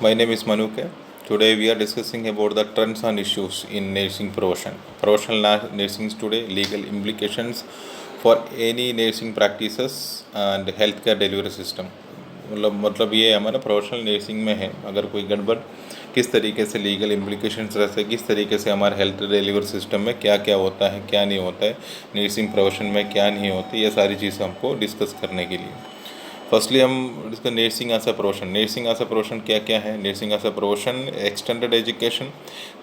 My name is Manuke. Today we are discussing about the trends and issues in nursing profession. Professional nursing today, legal implications for any nursing practices and healthcare delivery system. मतलब ये हमारा professional nursing में है, अगर कोई गड़बड़ किस तरीके से लीगल इम्प्लीकेशंस रहते हैं, किस तरीके से हमारे हेल्थ डिलीवरी सिस्टम में क्या क्या होता है, क्या नहीं होता है, नर्सिंग प्रोफेशन में क्या नहीं होती, ये सारी चीज़ें हमको डिस्कस करने के लिए फर्स्टली हम इसका नर्सिंग एज अ प्रोफेशन क्या क्या है। Nursing as a profession extended education,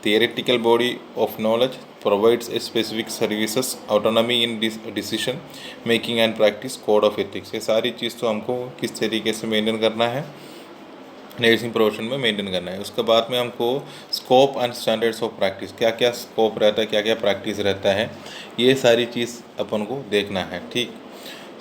theoretical body of knowledge, provides a specific services, autonomy in decision making and practice, code of ethics. ये सारी चीज़ तो हमको किस तरीके से मेंटेन करना है, नर्सिंग प्रोफेशन में मेंटेन करना है। उसके बाद में हमको scope and standards of practice, क्या क्या स्कोप रहता है, क्या क्या प्रैक्टिस रहता है, ये सारी चीज़ अपन को देखना है। ठीक,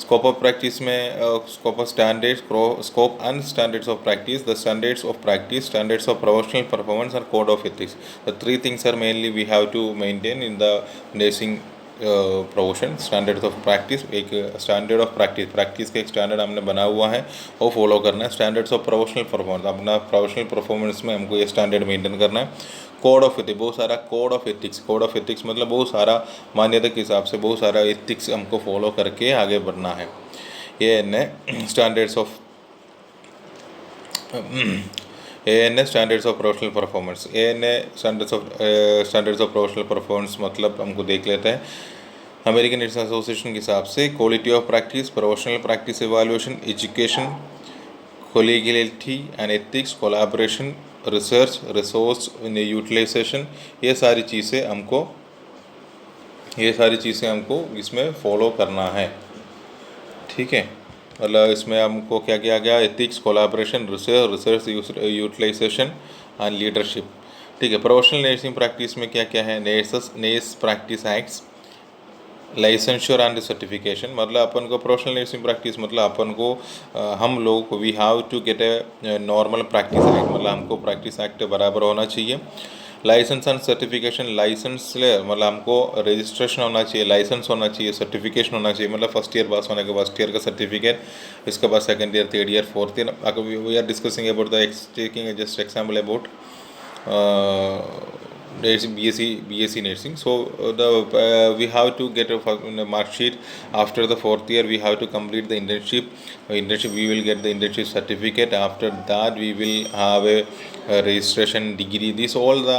स्कोप ऑफ प्रैक्टिस में scope of standards, scope and standards of practice, the standards of practice, standards of professional performance and code of ethics. The three things are mainly we have to maintain in the nursing profession. Standards of practice, एक standard of practice, practice का एक standard हमने बना हुआ है वो follow करना है। स्टैंडर्ड्स ऑफ प्रोफेशनल परफॉर्मेंस, अपना प्रोफेशनल परफॉर्मेंस में हमको ये स्टैंडर्ड मेंटेन करना है। कोड ऑफ एथिक्स, बहुत सारा code of ethics, code of ethics मतलब बहुत सारा मान्यता के हिसाब से बहुत सारा एथिक्स हमको फॉलो करके आगे बढ़ना है। ये standards of standards of professional performance. Standards of professional performance मतलब हमको देख लेते हैं। अमेरिकन नर्सिंग एसोसिएशन के हिसाब से quality of practice, professional practice evaluation, education, collegiality and ethics, collaboration, research, resource utilization, ये सारी चीज़ें हमको इसमें फॉलो करना है। ठीक है, मतलब इसमें हमको क्या किया गया, ethics, collaboration, research utilization and leadership. ठीक है, प्रोफेशनल नर्सिंग प्रैक्टिस में क्या क्या है, nurse practice acts, licensure and certification. मतलब अपन को प्रोफेशनल नर्सिंग प्रैक्टिस मतलब अपन को हम लोग को we have to get a normal practice act, मतलब हमको प्रैक्टिस एक्ट बराबर होना चाहिए। लाइसेंस एंड सर्टिफिकेशन, लाइसेंस ले मतलब हमको रजिस्ट्रेशन होना चाहिए, लाइसेंस होना चाहिए, सर्टिफिकेशन होना चाहिए, मतलब फर्स्ट ईयर पास होने के बाद फर्स्ट ईयर का सर्टिफिकेट, इसके बाद second year, third year, fourth year. अगर we are discussing about the taking just example about BSc nursing. So we have to get a mark sheet. After the fourth year, we have to complete the internship. We will get the internship certificate. After that, we will have a registration degree. This all the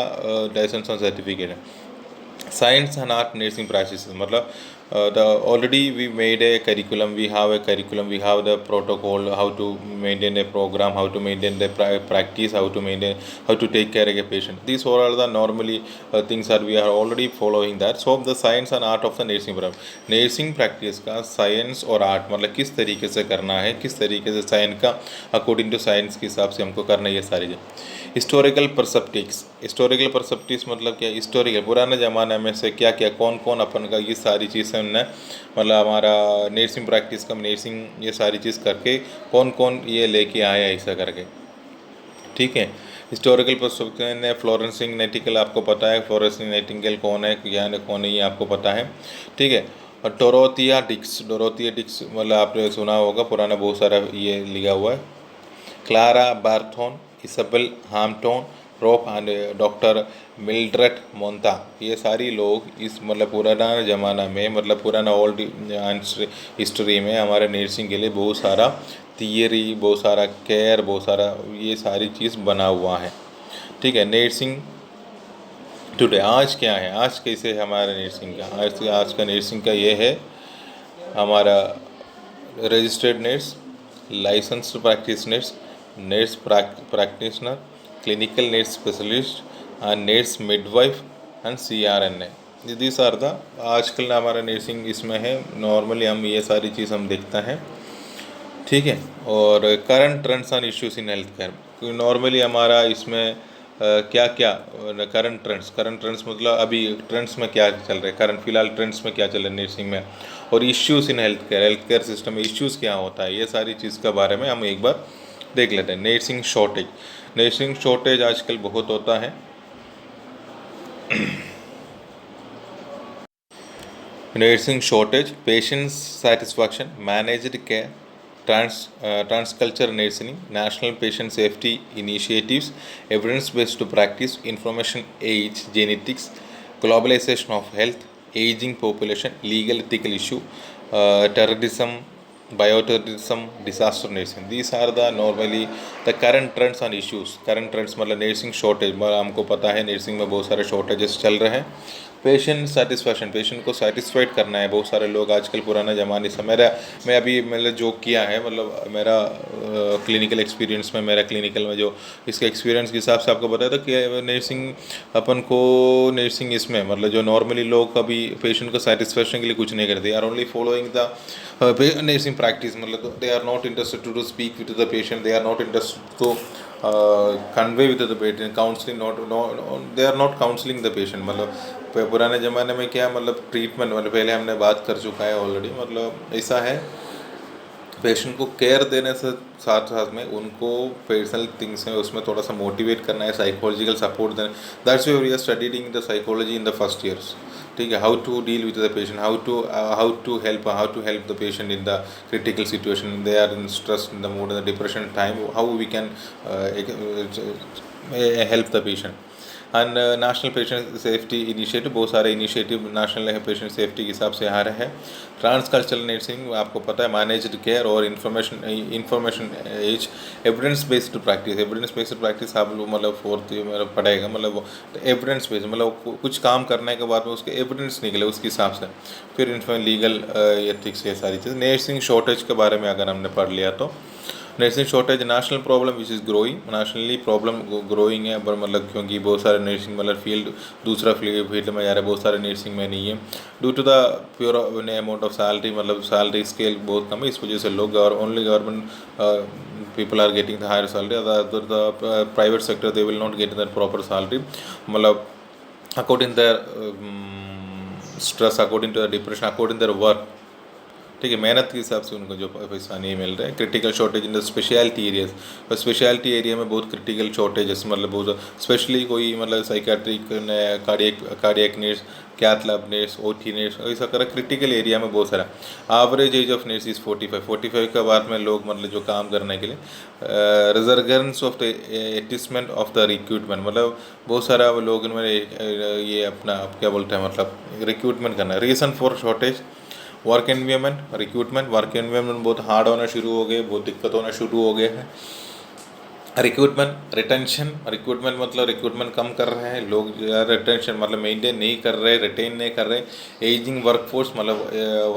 license and certificate. Science and art nursing practices मतलब the already we made a curriculum, we have the protocol, how to maintain a program, how to maintain the practice, how to take care of a patient. These all are the normally things are we are already following that. So the science and art of the nursing program, nursing practice का science और art मतलब किस तरीके से करना है, किस तरीके से साइंस का अकॉर्डिंग टू साइंस के हिसाब से हमको करना है, ये सारी चीज़। हिस्टोरिकल परसेप्टिक्स मतलब क्या, हिस्टोरिकल पुराने ज़माने में से क्या क्या कौन कौन अपन का ये सारी चीज़ें ने मतलब हमारा नर्सिंग प्रैक्टिस का नर्सिंग ये सारी चीज़ करके कौन कौन ये लेके आया ऐसा करके। ठीक है, हिस्टोरिकल परसेप्शन है। फ्लोरेंस नाइटिंगेल आपको पता है, फ्लोरेंस नाइटिंगेल कौन है, क्या कौन है, ये आपको पता है। ठीक है, और डोरोथिया डिक्स मतलब आपने सुना होगा, पुराना बहुत सारा ये लिखा हुआ है। Clara Barton, Isabel Hampton, Robb and doctor Mildred Montag, ये सारी लोग इस मतलब पुराना ज़माना में मतलब पुराना ओल्ड हिस्ट्री में हमारे नर्सिंग के लिए बहुत सारा थियरी, बहुत सारा केयर, बहुत सारा ये सारी चीज़ बना हुआ है। ठीक है, नर्सिंग टुडे आज क्या है, आज कैसे हमारा नर्सिंग का आज का नर्सिंग का ये है, हमारा registered nurse, licensed practice nurse practitioner, clinical nurse specialist and nurse midwife and CRNA। This are the आजकल हमारा नर्सिंग इसमें है। नॉर्मली हम ये सारी चीज़ हम देखते हैं। ठीक है, और current trends and issues in health care, normally हमारा इसमें क्या क्या करंट ट्रेंड्स मतलब अभी ट्रेंड्स में क्या चल रहा है, करंट फिलहाल ट्रेंड्स में क्या चल रहा है नर्सिंग में, और issues in health care system में इश्यूज़ क्या होता है, ये सारी चीज़ के बारे में हम एक बार देख लेते हैं। नर्सिंग शॉर्टेज आजकल बहुत होता है। Nursing shortage, patient satisfaction, managed care, transcultural nursing, national patient safety initiatives, evidence-based practice, information age, genetics, globalization of health, aging population, legal ethical issue, terrorism, bioterrorism, disaster nursing. These are the normally the current trends and issues. Current trends मतलब nursing shortage, मतलब हमको पता है nursing में बहुत सारे shortages चल रहे हैं. पेशेंट सेटिस्फैक्शन, पेशेंट को सेटिस्फाइड करना है. बहुत सारे लोग आजकल पुराना ज़माने से मैं अभी मतलब जो किया है, मतलब मेरा क्लिनिकल एक्सपीरियंस में, मेरा क्लिनिकल में जो इसके एक्सपीरियंस के हिसाब से आपको बताया था कि नर्सिंग अपन को नर्सिंग इसमें मतलब जो नॉर्मली लोग कभी पेशेंट को सेटिस्फैक्शन के लिए कुछ नहीं करते, are only following the nursing practice. मतलब they are not interested to speak with the patient, they are not interested to convey with the patient, counselling they are not counselling the patient. मतलब पुराने ज़माने में क्या मतलब treatment, मतलब पहले हमने बात कर चुका है ऑलरेडी. मतलब ऐसा है, पेशेंट को केयर देने से साथ साथ में उनको पर्सनल थिंग्स में उसमें थोड़ा सा मोटिवेट करना है, साइकोलॉजिकल सपोर्ट देना. That's why we are studying the psychology in the first years. ठीक है, how to deal with the patient, how to help the patient in the critical situation, they are in stress, in the mood, in the depression time, how we can help the patient. And national patient safety initiative, बहुत सारे initiative national patient safety के हिसाब से आ रहे हैं. ट्रांसकल्चरल nursing आपको पता है, मैनेज्ड केयर और information age, evidence based practice आप लोग मतलब फोर्थ मतलब पढ़ेगा. मतलब एविडेंस बेस्ड मतलब कुछ काम करने के बाद में उसके एविडेंस निकले उसके हिसाब से, फिर लीगल एथिक्स, ये सारी चीज़. नर्सिंग शॉर्टेज के बारे में अगर हमने पढ़ लिया तो nursing shortage national problem which is growing, nationally problem growing है. पर मतलब क्योंकि बहुत सारे नर्सिंग मतलब फील्ड दूसरा फील्ड में जा रहे हैं, बहुत सारे नर्सिंग में नहीं है due to the pure amount of salary, मतलब सैलरी स्केल बहुत कम है. इस वजह से लोग only government people are getting the higher salary, the private sector they will not get that proper salary. मतलब according to their stress, according to their depression, according to their work, ठीक है, मेहनत के हिसाब से उनको जो पैसा नहीं मिल रहा है. Critical shortage in the speciality areas, और स्पेशलिटी एरिया में बहुत क्रिटिकल शॉर्टेजेस, मतलब बहुत स्पेशली कोई मतलब psychiatric, cardiac nurse, cath lab nurse, OT nurse, ऐसा कर क्रिटिकल एरिया में बहुत सारा. Average age of nurse is 45 के बाद में लोग मतलब जो काम करने के लिए reserves of the adjustment of the recruitment, मतलब बहुत सारा लोग इनमें ये अपना क्या बोलते हैं मतलब रिक्रूटमेंट करना. Reason for shortage, work environment, recruitment. Work environment बहुत हार्ड होना शुरू हो गए, बहुत दिक्कत होना शुरू हो गए हैं. रिक्रूटमेंट मतलब रिक्रूटमेंट कम कर रहे हैं लोग, रिटेंशन मतलब मेंटेन नहीं कर रहे, रिटेन नहीं कर रहे. एजिंग वर्कफोर्स, मतलब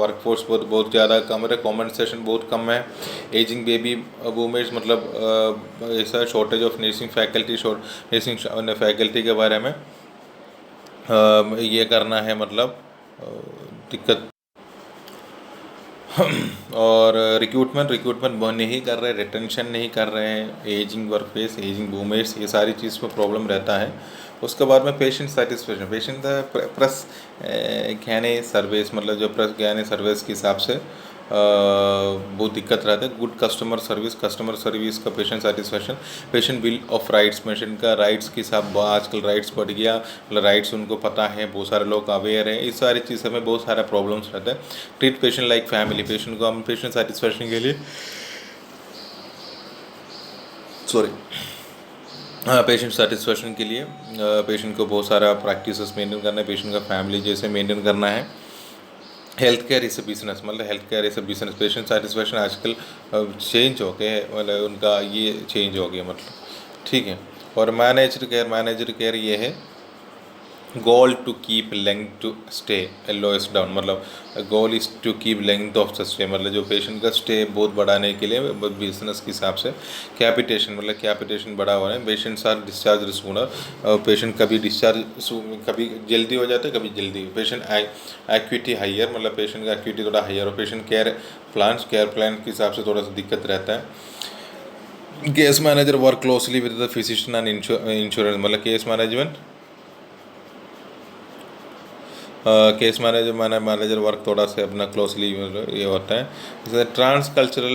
वर्कफोर्स बहुत ज़्यादा कम है, कॉम्पनसेशन बहुत कम है. एजिंग बेबी बूमर्स, मतलब ऐसा shortage of nursing faculty, nursing faculty के बारे में ये करना है, मतलब दिक्कत. और रिक्रूटमेंट नहीं कर रहे, रिटेंशन नहीं कर रहे हैं. एजिंग वर्कप्लेस, एजिंग बूमर्स, ये सारी चीज़ में प्रॉब्लम रहता है. उसके बाद में पेशेंट सेटिस्फेक्शन, पेशेंट प्रेस गहने सर्विस, मतलब जो प्रेस गहने सर्विस के हिसाब से बहुत दिक्कत रहता है. गुड कस्टमर सर्विस का patient satisfaction. Patient bill of rights, patient का राइट्स के हिसाब, आजकल राइट्स बढ़ गया, मतलब राइट्स उनको पता है, बहुत सारे लोग अवेयर हैं. इस सारी चीज़ में बहुत सारा प्रॉब्लम्स रहता है. Treat patient like family, patient को हम पेशेंट सेटिस्फेक्शन के लिए पेशेंट सेटिस्फेक्शन के लिए पेशेंट को बहुत सारा प्रैक्टिसेस मेंटेन करना है, पेशेंट का फैमिली जैसे मेंटेन करना है. Health care is a business, मतलब health care is a business. Patient satisfaction आजकल चेंज हो गए, मतलब उनका ये चेंज हो गया, मतलब ठीक है. और मैनेज्ड केयर ये है, goal to keep length to stay lowest down, मतलब goal is to keep length of the stay, मतलब जो पेशेंट का स्टे बहुत बढ़ाने के लिए बिजनेस के हिसाब से. कैपिटेशन, मतलब कैपिटेशन बढ़ा हुआ है. Patients are discharge sooner, patient कभी डिस्चार्ज कभी जल्दी हो जाता है, कभी जल्दी. पेशेंट एक्यूटी हाइयर, मतलब पेशेंट का एक्यूटी थोड़ा हाइयर हो. पेशेंट केयर प्लान के हिसाब से थोड़ा सा दिक्कत रहता है. Case manager work closely with the physician and insurance, मतलब केस मैनेजर वर्क थोड़ा सा अपना क्लोजली ये होता है. जैसे ट्रांसकल्चरल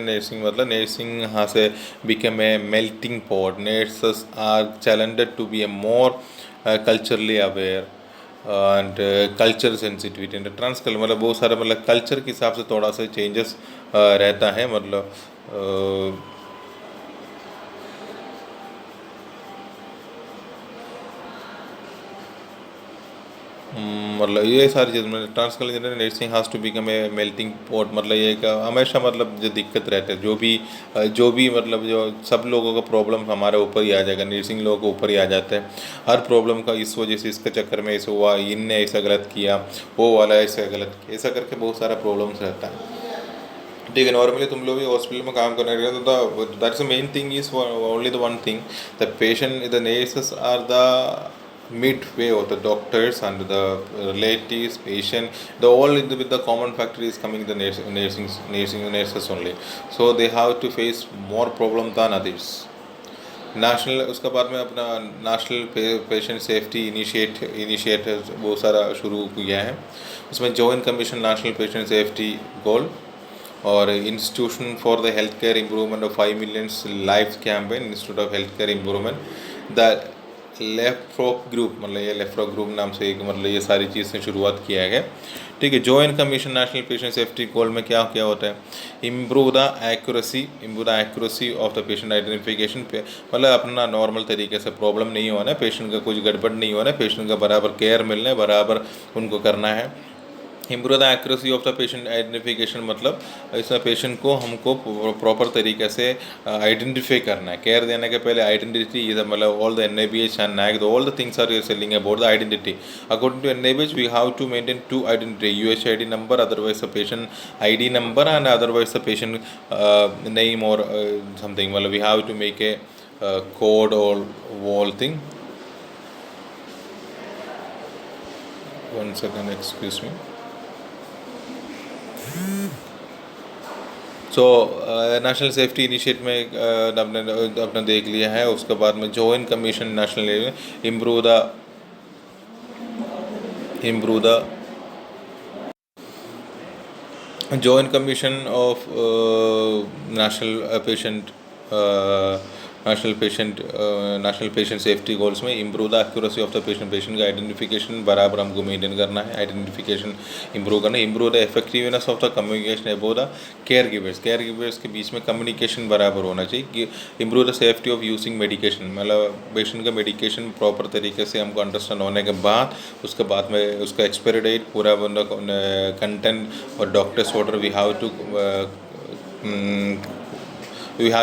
नर्सिंग मतलब नर्सिंग यहाँ से become a melting pot. Nurses are challenged to be a more culturally aware. And culture sensitivity and ट्रांसकल मतलब बहुत सारा मतलब कल्चर के हिसाब से थोड़ा सा चेंजेस रहता है मतलब मतलब ये सारी चीज़ मतलब transcultural nursing has to become a melting pot मतलब ये एक हमेशा मतलब जो दिक्कत रहते हैं जो भी मतलब जो सब लोगों का प्रॉब्लम हमारे ऊपर ही आ जाएगा, नर्सिंग लोगों के ऊपर ही आ जाता है हर प्रॉब्लम का। इस वजह से इसके चक्कर में ऐसा हुआ, इनने ऐसा गलत किया, वो वाला ऐसा गलत किया, ऐसा करके बहुत सारा प्रॉब्लम्स रहता है। ठीक है, नॉर्मली तुम लोग भी हॉस्पिटल में काम करने लगे तो that's the main thing is only the one thing, the patient the nurses are the midway of the doctors and the relatives patient, the all with the common factor is coming the nursing nurses only, so they have to face more problem than others। National उसके बाद में अपना national patient safety initiative बहुत सारा शुरू किया है, उसमें joint commission national patient safety goal और institution for the health care improvement of 5 millions life campaign institute of health care improvement the left group मतलब ये लेफ्ट ग्रुप नाम से एक मतलब ये सारी चीज़ से शुरुआत किया गया। ठीक है, joint commission national patient safety goal में क्या क्या होता है, improve the accuracy of the patient identification पे मतलब अपना नॉर्मल तरीके से प्रॉब्लम नहीं होना है, पेशेंट का कुछ गड़बड़ नहीं होना है, पेशेंट का बराबर केयर मिलना है, बराबर उनको करना है। Improve the accuracy of the patient identification मतलब इसमें पेशेंट को हमको प्रॉपर तरीके से आइडेंटिफाई करना है, केयर देने के पहले आइडेंटिटी ये मतलब all the NABH and NAC all the things are selling about the identity. According to NABH we have to maintain 2 identity, UHID number otherwise the patient ID number and otherwise the patient name और something मतलब we have to make a code और wall thing. One second excuse me. So national safety initiate में अपने देख लिया है, उसके बाद में joint commission national improve the joint commission of national patient safety goals में improve the accuracy of the patient का आइडेंटिफिकेशन बराबर हमको मेंटेन करना है, आइडेंटिफिकेशन इम्प्रूव करना है, improve the effectiveness of the communication about the care givers के बीच में कम्युनिकेशन बराबर होना चाहिए। Improve the safety of using medication मतलब पेशेंट का मेडिकेशन प्रॉपर तरीके से हमको अंडरस्टैंड होने के बाद उसके बाद में उसका एक्सपायरी डेट पूरा कंटेंट और doctors order we have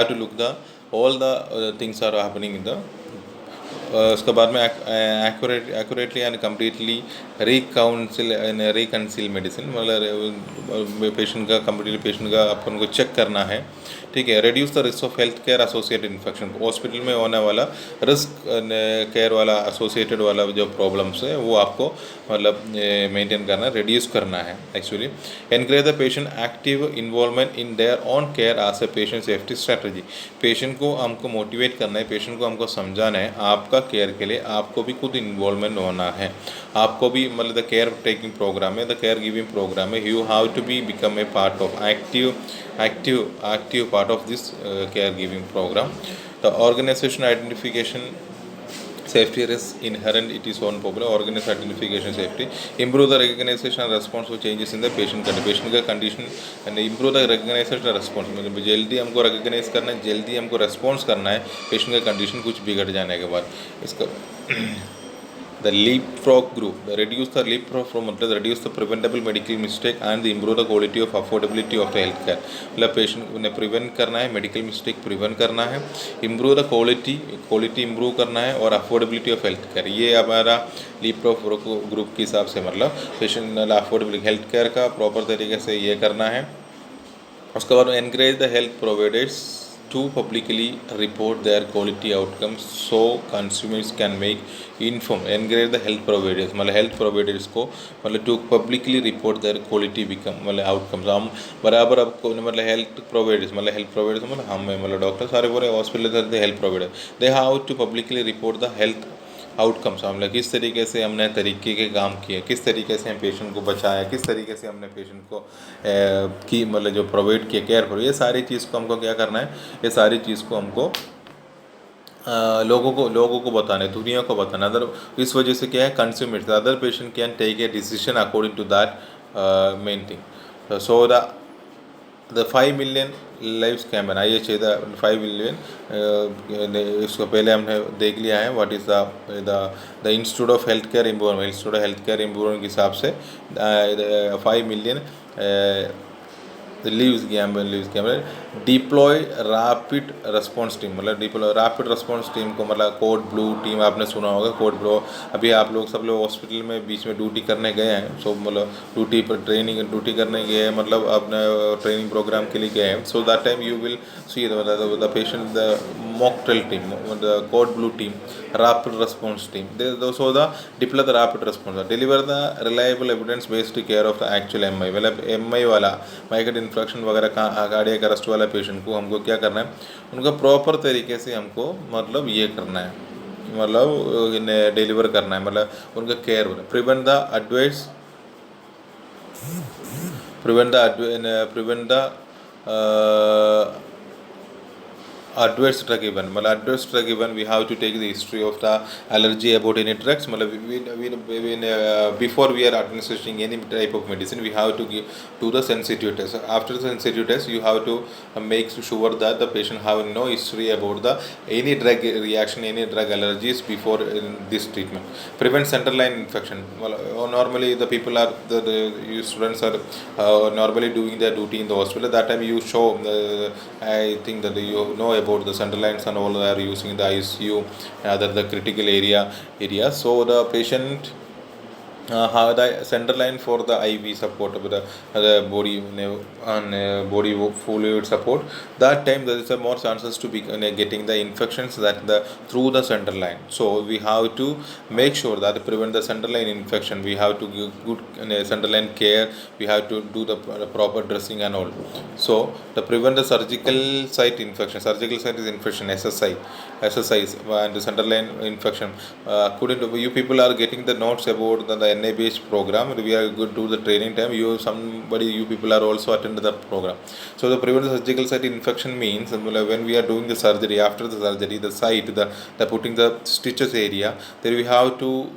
to look the all the things are happening in the उसके बाद में एक्यूरेटली एंड कम्प्लीटली रिकंसिल मेडिसिन मतलब पेशेंट का कम्प्लीटली पेशेंट का अपन को चेक करना है। ठीक है, reduce the risk of health care associated infection, hospital में होने वाला रिस्क केयर वाला एसोसिएटेड वाला जो प्रॉब्लम्स है वो आपको मतलब मेंटेन करना, रिड्यूस करना है actually. Encourage the patient active involvement in their own care as a patient safety strategy, patient को हमको मोटिवेट करना है, पेशेंट को हमको समझाना है आपका केयर के लिए आपको भी खुद इन्वॉल्वमेंट होना है, आपको भी मतलब द केयर टेकिंग प्रोग्राम है, द केयर गिविंग प्रोग्राम है, you have to be become a part of active part of this care giving program। The organization identification safety risk inherent it is own problem, organization identification safety, improve the recognition and response to changes in the patient का condition and improve the recognition and response मतलब जल्दी हमको recognize करना है, जल्दी हमको response करना है पेशेंट का कंडीशन कुछ बिगड़ जाने के बाद। इसका the leapfrog group, the reduce the leapfrog from मतलब reduce the preventable medical mistake and the improve the quality of affordability of the health care मतलब पेशेंट उन्हें प्रिवेंट करना है, मेडिकल मिस्टेक प्रिवेंट करना है, इम्प्रूव द क्वालिटी इम्प्रूव करना है और अफोर्डेबिलिटी ऑफ हेल्थ केयर, ये हमारा लीपफ्रॉग ग्रुप के हिसाब से मतलब पेशेंट अफोर्डेबिलिटी हेल्थ केयर का प्रॉपर तरीके से ये करना है। उसके बाद encourage the health providers to publicly report their quality outcomes so consumers can make informed, encourage the health providers मतलब हेल्थ प्रोवाइडर्स को मतलब to publicly report their quality become मतलब आउटकम्स हम बराबर आपको मतलब हेल्थ प्रोवाइडर्स मतलब हम मतलब डॉक्टर सारे पूरे hospital health provider they have to publicly report the health outcomes हमने किस तरीके से हमने तरीके के काम किए, किस तरीके से हम पेशेंट को बचाया, किस तरीके से हमने पेशेंट को की मतलब जो प्रोवाइड किया केयर पर, ये सारी चीज़ को हमको क्या करना है, ये सारी चीज़ को हमको लोगों को बताना है, दुनिया को बताना। अदर इस वजह से क्या है, consumers other patient can take a decision according to that main thing. So the 5 million lives campaign आइए चाहिए था 5 मिलियन। इसको पहले हमने देख लिया है what is the institute of health care improvement, institute of health care improvement के हिसाब से 5 million leaves campaign deploy rapid response team, मतलब डिप्लॉय रैपिड रेस्पॉन्स टीम को मतलब कोड ब्लू टीम आपने सुना होगा, कोड ब्लू। अभी आप लोग सब लोग हॉस्पिटल में बीच में ड्यूटी करने गए हैं, सो मतलब ड्यूटी पर ड्यूटी करने गए हैं, मतलब अपने ट्रेनिंग प्रोग्राम के लिए गए हैं। So that time you will see the patient, the mocktail team, the code blue team, rapid response team. Those are the deploy the rapid response, deliver the reliable evidence based care of the actual MI। मतलब MI वाला migraine infection वगैरह का cardiac arrest वाला patient को हमको क्या करना है, उनका प्रॉपर तरीके से हमको मतलब ये करना है, मतलब डिलीवर करना है, मतलब उनका care, prevent the adverse prevent the adverse drug event, मतलब adverse drug event we have to take the history of the allergy about any drugs, मतलब before we are administering any type of medicine we have to do the sensitivity test. After the sensitivity test you have to make sure that the patient have no history about the any drug reaction, any drug allergies before this treatment. Prevent central line infection, normally the people are you students are normally doing their duty in the hospital, that time you show I think that you know about the central lines and all they are using the ICU, other the critical area. So the patient have the central line for the IV support of the body and body fluid support. That time there is a more chances to be getting the infections that the through the central line. So we have to make sure that prevent the central line infection. We have to give good central line care. We have to do the proper dressing and all. So to prevent the surgical site infection, surgical site is infection, SSI and the central line infection. Couldn't you people are getting the notes about the NA-based program? We are good to the training time. You people are also attend the program. So the prevent the surgical site infection means when we are doing the surgery, after the surgery, the site, the putting the stitches area, there we have to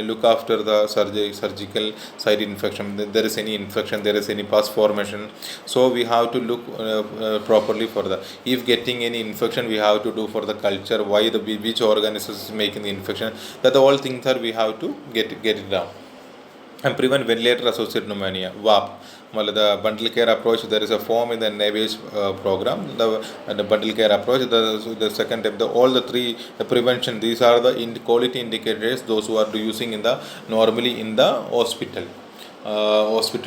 look after the surgical site infection. There is any infection, there is any pus formation, so we have to look properly for the, if getting any infection we have to do for the culture, why the which organism is making the infection, that all things are we have to get it down. And prevent ventilator associated pneumonia, VAP. The bundle care approach, there is a form in the NABH program, the bundle care approach, the second step, all the three, the prevention, these are the quality indicators those who are using in the normally in the hospital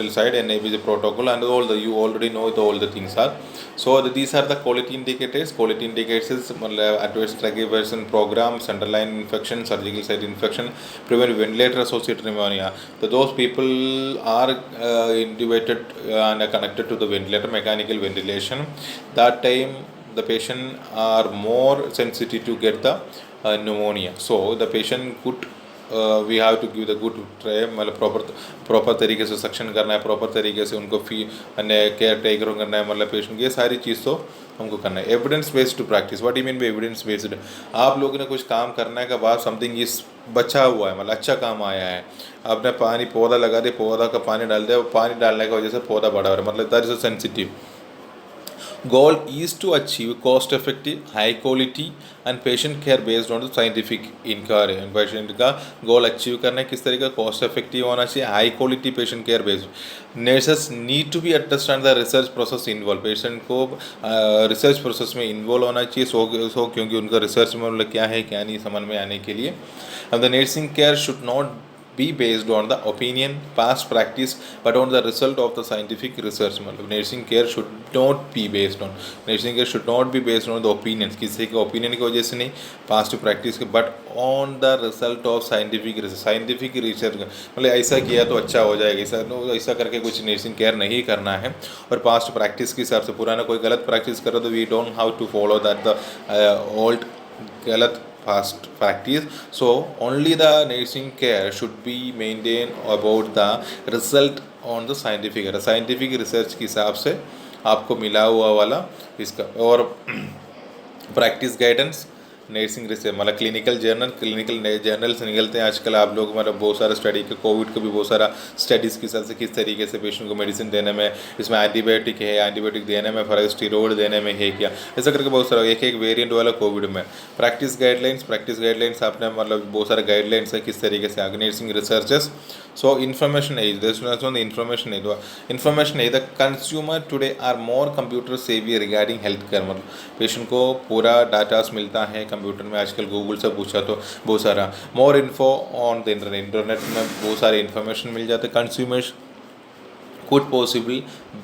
side, and NABH protocol and all the, you already know all the things are. So these are the quality indicators. Quality indicators adverse drug evasion program, central line infection, surgical site infection, prevent ventilator associated pneumonia. So those people are intubated and connected to the ventilator, mechanical ventilation. That time the patient are more sensitive to get the pneumonia. So the patient could we have to give the good try, मतलब proper तरीके से suction करना है, proper तरीके से उनको care taker करना है, मतलब पेशेंट, ये सारी चीज़ तो हमको करना है। Evidence based to practice, what you mean by evidence based? आप लोगों ने कुछ काम करने के बाद समथिंग इस बचा हुआ है, मतलब अच्छा काम आया है, आपने पानी पौधा लगा दे, पौधा का पानी डाल दे, पानी डालने की वजह से पौधा बड़ा हो रहा है, मतलब that is a sensitive. Goal is to achieve cost effective, high quality and patient care based on the scientific inquiry. Patient का गोल अचीव करना है किस तरीके का, कॉस्ट इफेक्टिव होना चाहिए, high quality patient care based. Nurses need to be understand the research process involve, patient को research process में इन्वॉल्व होना चाहिए, सो क्योंकि उनका रिसर्च में मतलब क्या है क्या नहीं समझ में आने के लिए। अब the nursing care should not be based on the opinion, past practice, but on the result of the scientific research. मतलब nursing care should not be based on, nursing care should not be based on the opinions, किसी के opinion की वजह से नहीं, past practice के, but on the result of scientific research, scientific research। मतलब ऐसा किया तो अच्छा हो जाएगा, ऐसा करके कुछ nursing care नहीं करना है, और past practice के हिसाब से पुराना कोई गलत practice करो तो we don't have to follow that the old गलत past practice. So only the nursing care should be maintained about the result on the scientific research के हिसाब से आपको मिला हुआ वाला इसका। और practice guidance, नर्सिंग रिसर्च मतलब क्लिनिकल जर्नल्स निकलते हैं आजकल। आप लोग मतलब बहुत सारा स्टडी के कोविड का भी बहुत सारा स्टडीज़ के हिसाब से किस तरीके से पेशेंट को मेडिसिन देने में, इसमें एंटीबायोटिक है, एंटीबायोटिक देने में फ़र्क, स्टीरोड देने में है क्या, ऐसा करके बहुत सारा एक एक वेरिएंट वाला कोविड में। प्रैक्टिस गाइडलाइंस आपने मतलब बहुत सारे गाइडलाइंस है किस तरीके से आगे nursing researches. So information age information age the consumer today are more computer savvy regarding health care. मतलब पेशेंट को पूरा डाटास मिलता है कंप्यूटर में, आजकल गूगल से पूछा तो बहुत सारा मोर इन्फो ऑन द इंटरनेट में बहुत सारे इन्फॉर्मेशन मिल जाते। Consumers could possibly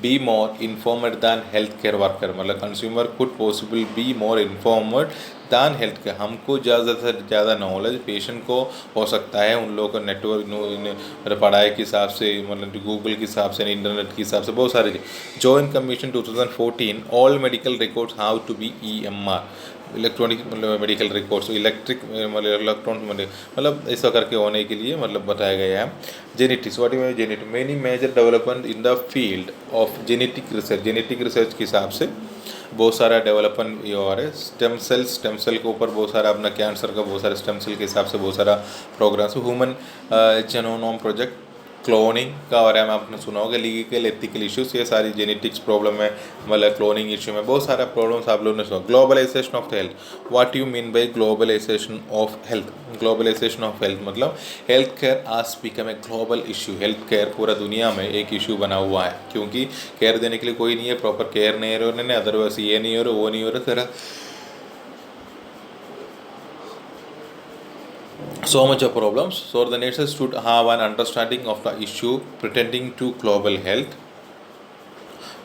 be more informed than healthcare worker। मतलब consumer could possibly be more informed than healthcare। हमको ज़्यादा से ज़्यादा नॉलेज पेशेंट को हो सकता है उन लोगों को नेटवर्क पढ़ाई के हिसाब से, मतलब गूगल के हिसाब से, इंटरनेट के हिसाब से बहुत सारे। Joint commission 2014 all medical records how to be EMR electronic मतलब मेडिकल रिकॉर्ड्स इलेक्ट्रिक मतलब इलेक्ट्रॉनिक मतलब ऐसा करके होने के लिए मतलब बताया गया है। Genetics what is genetic many major development in the field of genetic research के हिसाब से बहुत सारा डेवलपमेंट ये हो रहा है। स्टेम सेल के ऊपर बहुत सारा अपना कैंसर का बहुत सारे स्टेम सेल के हिसाब से बहुत सारा programs, human genome project, cloning का बारे में आपने सुना होगा, लीगल एथिकल इश्यूज, ये सारी जेनेटिक्स प्रॉब्लम है, मतलब क्लोनिंग इश्यू में बहुत सारा प्रॉब्लम्स आप लोगों ने सुना। Globalisation of the health, what you mean by globalisation of health? Globalisation of health मतलब हेल्थ केयर आज become a global issue. Health care पूरा दुनिया में एक इशू बना हुआ है, क्योंकि केयर देने के लिए कोई नहीं है, प्रॉपर केयर नहीं हो रहा, अदरवाइज ये नहीं हो रहा, वो नहीं हो रहा, तरह so much of problems. So the nurses should have an understanding of the issue pretending to global health।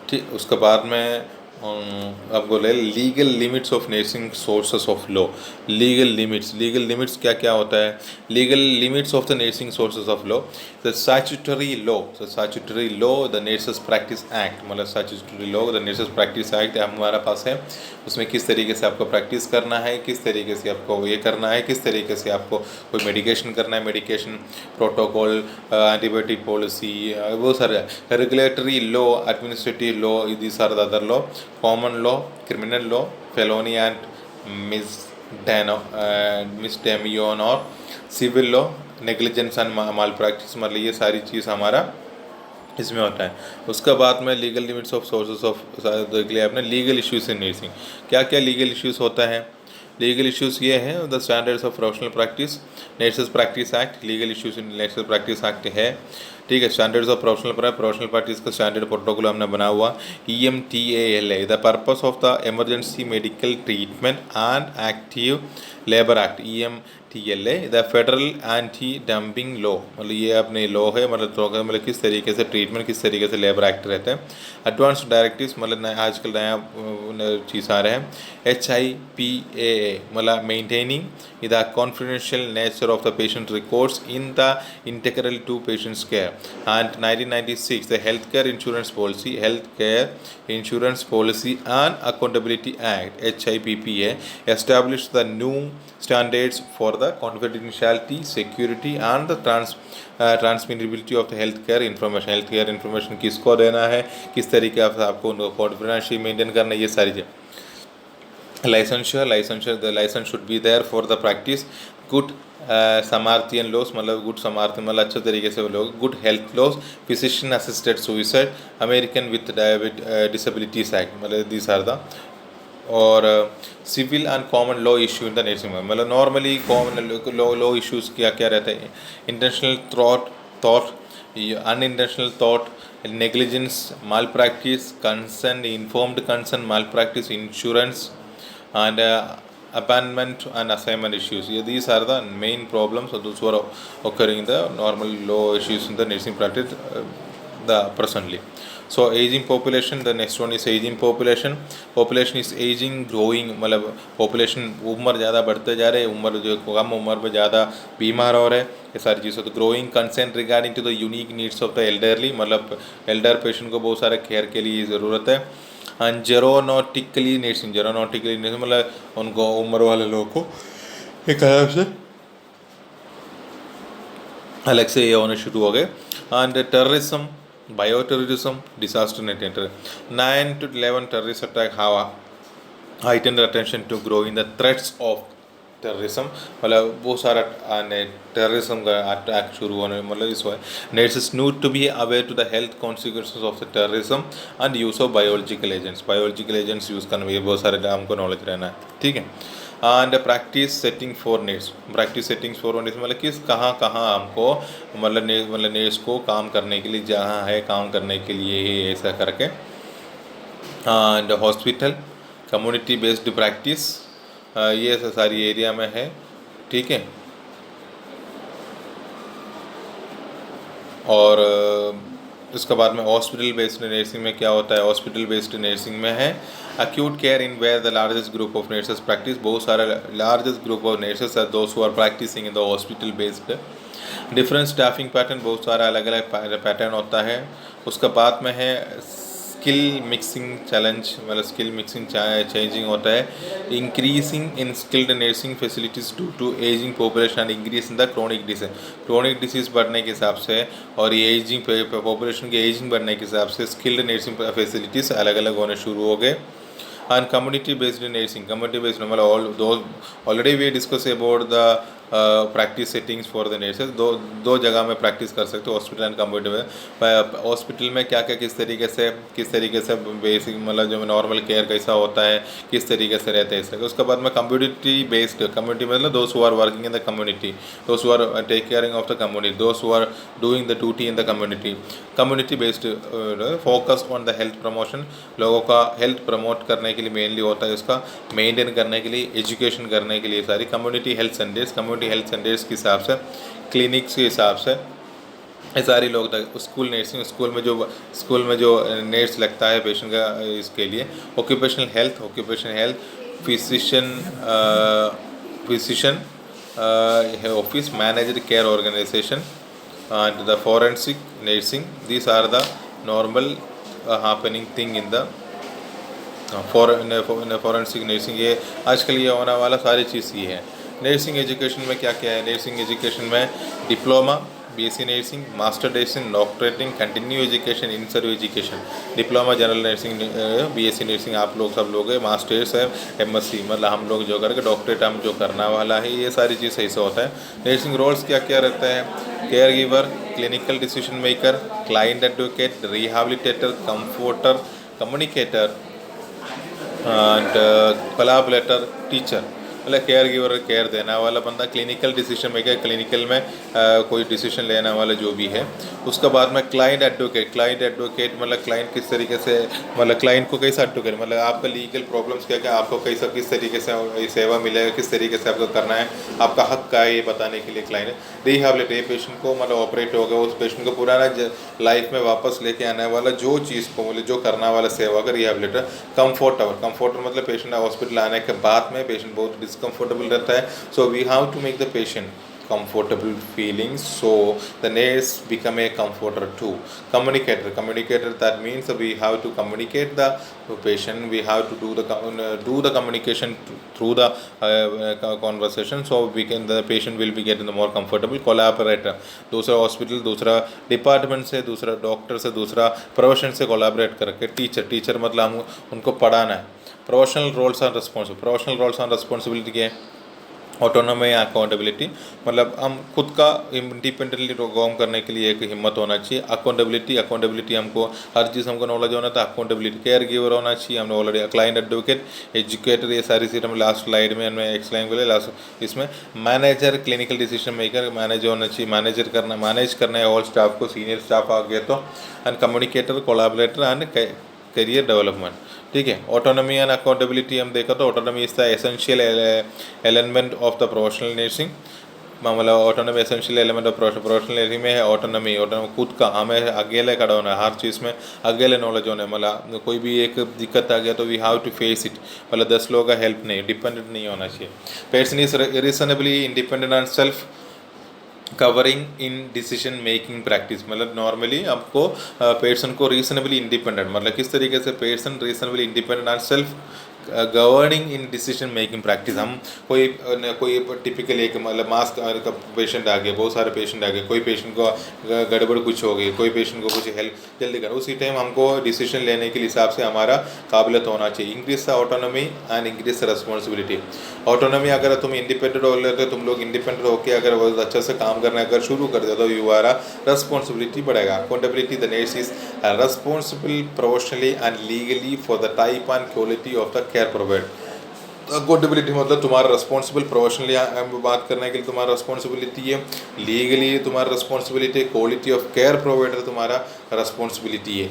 ठीक, उसके बाद में आपको ले legal limits of nursing sources of law. Legal limits क्या क्या होता है? Legal limits of the nursing sources of law, the statutory law, the nurses practice act, मतलब statutory law the nurses practice act हमारे पास है। उसमें किस तरीके से आपको प्रैक्टिस करना है, किस तरीके से आपको ये करना है, किस तरीके से आपको कोई मेडिकेशन करना है, मेडिकेशन प्रोटोकॉल, एंटीबायोटिक पॉलिसी, बहुत सारे regulatory law, administrative law, these are the other law, common law, criminal law, felony and misdemeanour और civil law, negligence and malpractice, मतलब ये सारी चीज़ हमारा इसमें होता है। उसके बाद में legal limits of sources of देख लिया आपने। लीगल इश्यूज इन नर्सिंग, क्या क्या लीगल इश्यूज होता है? लीगल इश्यूज ये हैं, the standards of professional practice, nurses practice act, legal issues in nurses practice act है, ठीक है। स्टैंडर्ड्स ऑफ प्रोफेशनल प्रैक्टिस का स्टैंडर्ड प्रोटोकॉल हमने बना हुआ, EMTALA, the purpose of the emergency medical treatment and active labour act, EMTLA, the federal anti dumping law, मतलब ये अपने लॉ है, मतलब किस तरीके से ट्रीटमेंट, किस तरीके से लेबर एक्ट रहते हैं। एडवांस डायरेक्टिव्स, मतलब आजकल नया चीज़ आ रहा है। HIPAA, मतलब maintaining the confidential nature of the patient records in the integral to patients care. And 1996 the health care insurance policy and accountability act, HIPPA, established the new standards for the confidentiality, security and the transmissibility of the healthcare information। Health care information किसको देना है, किस तरीके से आपको उनको confidential maintain करना है, ये सारी चीज़। licensure the license should be there for the practice। good Samaritan laws, मतलब गुड समार्थियन मतलब अच्छे तरीके से वो लोग। Good health laws, physician assisted suicide, American with disabilities act, मतलब दिस आर द। और civil and common law issue in the nursing home, मतलब नॉर्मली कॉमन लॉ इशूज़ क्या क्या रहता है? Intentional thought, unintentional thought, negligence, malpractice, concern, informed concern, malpractice, insurance and abandonment and assignment issues. These are the main problems of those who are occurring in the normal law issues in the nursing practice the presently. So aging population, the next one is aging population is aging growing, मतलब population उम्र ज़्यादा बढ़ते जा रहे हैं, उम्र जो कम उम्र में ज़्यादा बीमार हो रहे हैं, ये सारी चीज़ें। तो growing concern regarding to the unique needs of the elderly, मतलब एल्डर पेशेंट को बहुत सारे केयर के लिए ज़रूरत है। एंड जेरोनोटिकली नर्सिंग मतलब उनको उम्र वाले लोगों को एक हिसाब से अलग से ये होने शुरू हो गए। And terrorism, bio terrorism, disaster net 9 to 11 terrorist attack have heightened attention to growing the threats of terrorism, मतलब बहुत सारा टेररिज्म का अटैक शुरू होने, मतलब इस वजह nurses need to be aware to the health consequences of the terrorism and use of biological agents use करने में बहुत सारे हमको नॉलेज रहना है, ठीक है। And practice setting for nets, practice settings for nets मतलब किस कहाँ कहाँ हमको मतलब नेट्स को काम करने के लिए जहाँ है काम करने के लिए ही ऐसा करके। And hospital community based practice, ये सारी एरिया में है, ठीक है। और उसके बाद में हॉस्पिटल बेस्ड नर्सिंग में क्या होता है, हॉस्पिटल बेस्ड नर्सिंग में है acute care in where the largest group of nurses practice, बहुत सारे largest group of nurses are those who are practicing in the hospital based। Different staffing pattern, बहुत सारा अलग अलग पैटर्न होता है। उसका बाद में है स्किल मिक्सिंग चैलेंज, मतलब स्किल मिक्सिंग चेंजिंग होता है। Increasing in skilled nursing facilities due to ageing population and increase in the chronic disease बढ़ने के हिसाब से और ये एजिंग पॉपुलेशन की एजिंग बढ़ने के हिसाब से स्किल्ड नर्सिंग फैसिलिटीज़ अलग अलग होने शुरू हो गए। And community based nursing, community based मतलब already we discuss about the practice settings for the nurses. दो जगह में प्रैक्टिस कर सकते हो, हॉस्पिटल एंड कम्युनिटी में। हॉस्पिटल में क्या क्या किस तरीके से बेसिक मतलब जो नॉर्मल केयर कैसा होता है, किस तरीके से रहते हैं। उसके बाद में कम्युनिटी बेस्ड, कम्युनिटी मतलब those who are working in the community, those who are take caring of the community, those who are doing the duty in the community. Community based focus on the health promotion, लोगों का health promote करने के लिए mainly होता है, उसका maintain करने के लिए, एजुकेशन करने के लिए सारी community health centres, community health centres के हिसाब से, क्लिनिक्स के हिसाब से ये सारे लोग तक। स्कूल नर्सिंग, स्कूल में जो नर्स लगता है पेशेंट का, इसके लिए occupational health physician office manager care organisation and the forensic nursing, these are the normal happening thing in the forensic nursing. ये आजकल ये होने वाला सारी चीज़ ये है। नर्सिंग एजुकेशन में क्या क्या है, नर्सिंग एजुकेशन में diploma, BSc nursing, master nursing, doctorating, continue education, in serve education, diploma general nursing, BSc nursing आप लोग सब लोग है, मास्टर्स है, एमएससी मतलब हम लोग जो करके डॉक्टरेट हम जो करना वाला है, ये सारी चीज़ ऐसा होता है। नर्सिंग रोल्स क्या क्या रहता है, care giver, clinical decision maker, client advocate, rehabilitator, comforter, communicator and collaborator, teacher मतलब केयर गिवर, केयर देना वाला बंदा, क्लिनिकल डिसीजन मेकर, क्लिनिकल में कोई डिसीजन लेने वाला जो भी है। उसके बाद में क्लाइंट एडवोकेट मतलब क्लाइंट किस तरीके से, मतलब क्लाइंट को कैसा एडवोकेट, मतलब आपका लीगल प्रॉब्लम्स क्या क्या, आपको कैसा किस तरीके से सेवा मिलेगा, किस तरीके से आपको करना है, आपका हक का है ये बताने के लिए क्लाइंट है। रिहैबिलिटेट, पेशेंट को मतलब ऑपरेट हो गया, उस पेशेंट को पुराना लाइफ में वापस लेके आने वाला जो चीज़ को मतलब जो करना वाला सेवा का रिहैबिलिटेटर। कंफर्टर मतलब पेशेंट हॉस्पिटल आने के बाद में पेशेंट बहुत डिस्कम्फर्टेबल रहता है, so we have to make the patient comfortable feelings, so the nurse become a comforter too. Communicator, that means we have to communicate the patient, we have to do the communication through the conversation, so we can the patient will be getting the more comfortable। Collaborator, दूसरा hospital, दूसरा department से, दूसरा doctor से, दूसरा profession से collaborate करके। Teacher मतलब हम उनको पढ़ाना है। प्रोफेशनल रोल्स एंड रिस्पॉन्सिबिलिटी क्या है, ऑटोनॉमी या अकाउंटेबिलिटी, मतलब हम खुद का इंडिपेंडेंटली काम करने के लिए एक हिम्मत होना चाहिए। अकाउंटेबिलिटी हमको हर चीज़ हमको नॉलेज होना था। अकाउंटेबिलिटी, केयर गिवर होना चाहिए, हमने ऑलरेडी क्लाइंट एडवोकेट, एजुकेटर, ये सारी चीज़ हम लास्ट स्लाइड में हमने एक्सप्लेन कर लास्ट। इसमें manager, clinical decision maker, manager होना चाहिए, मैनेज करना है ऑल स्टाफ को, सीनियर स्टाफ आ गया तो। And communicator, collaborator and career development, ठीक है। ऑटोनॉमी एंड अकाउंटेबिलिटी हम देखा तो autonomy is the essential element of the professional nursing, मतलब autonomy essential element of professional nursing में है। ऑटोनॉमी खुद का, हमें अकेले खड़ा होना है, हर चीज़ में अकेले नॉलेज होना है, मतलब कोई भी एक दिक्कत आ गया तो we have to face it, मतलब 10 लोगों का हेल्प नहीं, डिपेंडेंट नहीं होना चाहिए। Person is reasonably independent and self covering in decision making practice, मतलब नॉर्मली आपको पर्सन को रीजनेबली इंडिपेंडेंट, मतलब किस तरीके से person reasonably independent and self governing in decision making practice. हम कोई टिपिकल एक मतलब मास का पेशेंट आ गया, बहुत सारे पेशेंट आ गए, कोई पेशेंट को गड़बड़ कुछ हो गई, कोई पेशेंट को कुछ हेल्प जल्दी करना, उसी टाइम हमको डिसीजन लेने के हिसाब से हमारा काबिलियत होना चाहिए। Increase the autonomy and increase the responsibility. Autonomy अगर तुम इंडिपेंडेंट हो लेते, तुम लोग इंडिपेंडेंट होकर अगर बहुत अच्छा से काम करना अगर शुरू कर दे तो यू आर रेस्पॉन्सिबिलिटी बढ़ेगा। Accountability, the nurse is responsible professionally and legally for the type and quality of the care provide. Accountability मतलब तुम्हारा रिस्पॉन्सिबल, प्रोफेशनली बात करने के लिए तुम्हारा रिस्पॉन्सिबिलिटी है, लीगली तुम्हारा रिस्पॉन्सिबिलिटी है, क्वालिटी ऑफ केयर प्रोवाइडर तुम्हारा रिस्पॉन्सिबिलिटी है।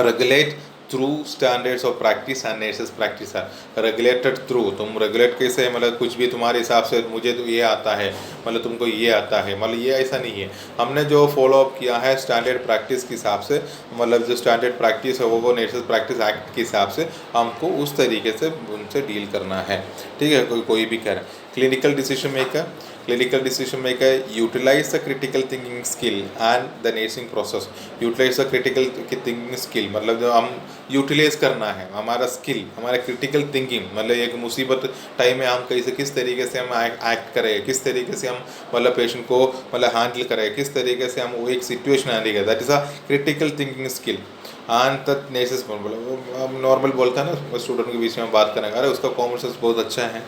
Regulate through standards of practice and nurses practice है रेगुलेटेड थ्रू। तुम रेगुलेट कैसे, मतलब कुछ भी तुम्हारे हिसाब से मुझे तो ये आता है, मतलब तुमको ये आता है, मतलब ये ऐसा नहीं है। हमने जो फॉलो अप किया है स्टैंडर्ड प्रैक्टिस के हिसाब से, मतलब जो स्टैंडर्ड प्रैक्टिस है वो नर्सेस प्रैक्टिस एक्ट के हिसाब से हमको उस तरीके से उनसे डील करना है। ठीक है, कोई भी कह रहा है। Clinical decision maker, clinical decision maker utilize the critical thinking skill and the nursing process। utilize the critical thinking skill मतलब जो हम यूटिलाइज करना है हमारा स्किल, हमारा क्रिटिकल थिंकिंग, मतलब एक मुसीबत टाइम में हम कैसे किस तरीके से हम एक्ट करें, किस तरीके से हम मतलब पेशेंट को मतलब हैंडल करें, किस तरीके से हम वो एक सिचुएशन हैंडल करें, that is a critical thinking skill. And तक नर्सेस मतलब नॉर्मल बोलता है ना स्टूडेंट के बीच में हम बात करेंगे, अरे उसका कॉमन सेंस बहुत अच्छा है,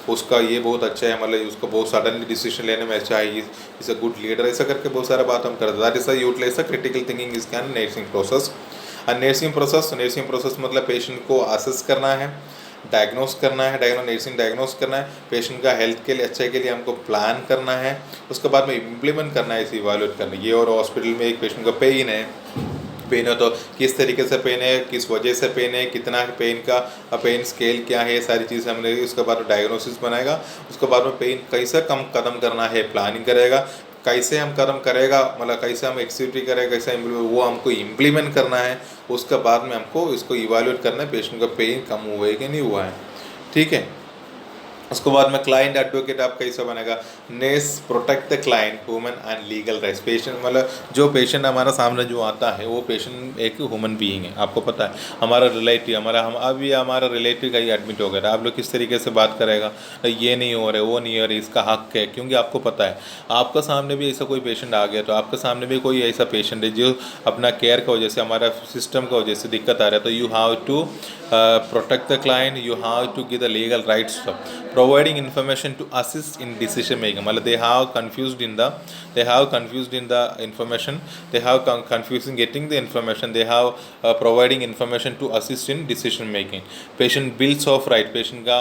उसका ये बहुत अच्छा है, मतलब उसको बहुत सडनली डिसीजन लेने में अच्छा है, इज़ अ गुड लीडर, ऐसा करके बहुत सारा बात हम करते हैं। That is a utilize the critical thinking is can nursing process. और नर्सिंग प्रोसेस मतलब पेशेंट को असेस करना है, डायग्नोस करना है, नर्सिंग डायग्नोस करना है, पेशेंट का हेल्थ के लिए अच्छे के लिए हमको प्लान करना है, उसके बाद में इम्प्लीमेंट करना है, इसे इवैल्यूएट करना है। ये और हॉस्पिटल में एक पेशेंट का पेन है तो किस तरीके से पेन है, किस वजह से पेन है, कितना पेन का पेन स्केल क्या है, ये सारी चीज़ें हमने उसके बाद में डायग्नोसिस बनाएगा। उसके बाद में पेन कैसे कम कदम करना है प्लानिंग करेगा, कैसे हम कदम करेगा मतलब कैसे हम एक्टिविटी करें, कैसे वो हमको इम्प्लीमेंट करना है। उसके बाद में हमको इसको इवैल्यूएट करना है पेशेंट का पेन कम हुआ है कि नहीं हुआ है। ठीक है, उसके बाद में क्लाइंट एडवोकेट आप कैसे बनेगा, nurse protect the client human and legal rights. Patient मतलब जो पेशेंट हमारा सामने जो आता है वो पेशेंट एक ह्यूमन बीइंग है, आपको पता है। हमारा रिलेटिव हमारा रिलेटिव का ही एडमिट हो गया, आप लोग किस तरीके से बात करेगा, ये नहीं हो रहा है, वो नहीं हो रहा है, इसका हक है, क्योंकि आपको पता है आपका सामने भी ऐसा कोई पेशेंट आ गया तो आपके सामने भी कोई ऐसा पेशेंट है जो अपना केयर की वजह से, हमारा सिस्टम की वजह से दिक्कत आ रहा है, तो you have to protect the client, you have to give the legal rights, providing information to assist in decision making। मतलब they have confused in the information, they have confused in getting the information, they have providing information to assist in decision making। patient bills of right, patient का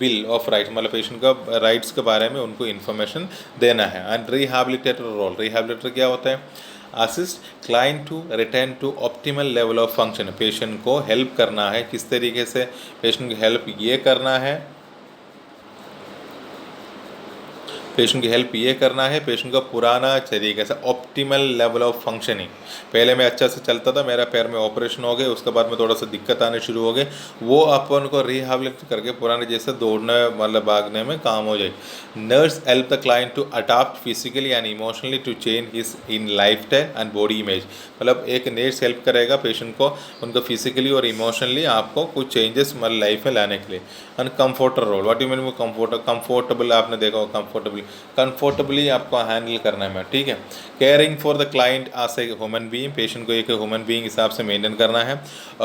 bill of rights मतलब patient का rights के बारे में उनको information देना है। And रिहैबिलिटेटर role, रिहैबिलिटेटर क्या होता है, assist client to return to optimal level of function. Patient को हेल्प करना है, किस तरीके से पेशेंट की हेल्प ये करना है, पेशेंट की हेल्प ये करना है, पेशेंट का पुराना तरीके से ऑप्टिमल लेवल ऑफ फंक्शनिंग। पहले मैं अच्छा से चलता था, मेरा पैर में ऑपरेशन हो गए, उसके बाद में थोड़ा सा दिक्कत आने शुरू हो गए, वो अपन को रिहैबिलिटेट करके पुराने जैसे दौड़ने मतलब भागने में काम हो जाए। Nurse help the client to adopt physically and emotionally to change his in lifestyle and body image. मतलब एक नर्स हेल्प करेगा पेशेंट को उनको फिजिकली और इमोशनली आपको कुछ चेंजेस मतलब लाइफ में लाने के लिए। And comforter role, what you mean वो कंफर्टेबल, आपने देखा हो कंफर्टेबली आपको हैंडल करना है। ठीक है, caring for the client as a human being, patient को एक ह्यूमन बीइंग हिसाब से मेंटेन करना है।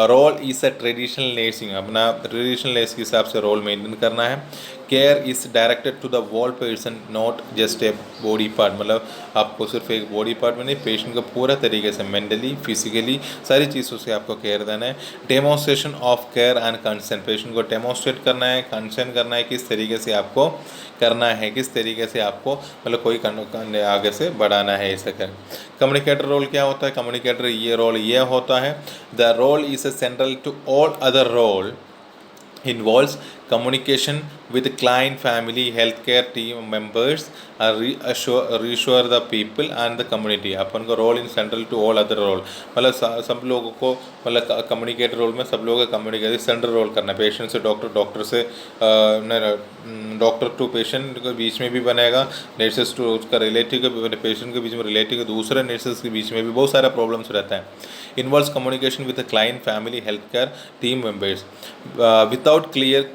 Role is a traditional nursing, अपना ट्रेडिशनल नर्स के हिसाब से रोल मेंटेन करना है। Care is directed to the whole person, not just a body part, मतलब आपको सिर्फ एक बॉडी पार्ट में नहीं, पेशेंट को पूरा तरीके से मेंटली फिजिकली सारी चीज़ों से आपको केयर देना है। Demonstration of care and concern, patient को डेमोन्स्ट्रेट करना है, कंसर्न करना है, किस तरीके से आपको करना है, किस तरीके से आपको मतलब कोई आगे से बढ़ाना है, ऐसा कर। कम्युनिकेटर रोल क्या होता है, कम्युनिकेटर ये रोल ये होता है, the role is a central to all other role involves communication with client, family, healthcare team members, reassure the people and the community. अपन का role in central to all other role, मतलब सब लोगों को, मतलब कम्युनिकेट रोल में सब लोगों का कम्युनिकेट सेंट्रल रोल करना है। पेशेंट से डॉक्टर, डॉक्टर से डॉक्टर टू पेशेंट के बीच में भी बनेगा, नर्सेस टू उसका रिलेटिव के पेशेंट के बीच में, रिलेटिव के दूसरे नर्सेस के बीच में भी बहुत सारा प्रॉब्लम्स रहता है। Involves communication with the client, family, health care team members. Without clear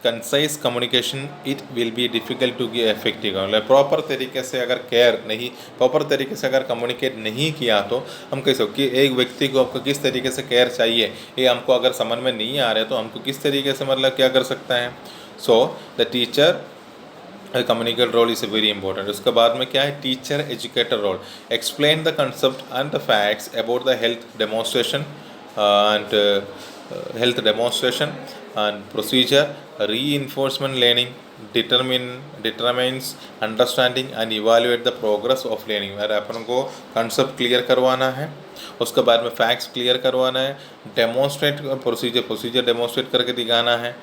concise communication it will be difficult to be effective. मतलब प्रॉपर तरीके से अगर केयर नहीं, प्रॉपर तरीके से अगर कम्युनिकेट नहीं किया तो हम कह सकते कि एक व्यक्ति को आपको किस तरीके से केयर चाहिए ये हमको अगर समझ में नहीं आ रहा है तो हमको किस तरीके से मतलब क्या कर सकता है। So the teacher communicate role is very important. उसके बाद में क्या है, teacher educator role. Explain the concept and the facts about the health demonstration and health demonstration and procedure. Reinforcement learning determines understanding and evaluate the progress of learning। अगर अपन को concept clear करवाना है, उसके बाद में फैक्ट्स क्लियर करवाना है, demonstrate procedure demonstrate करके दिखाना है,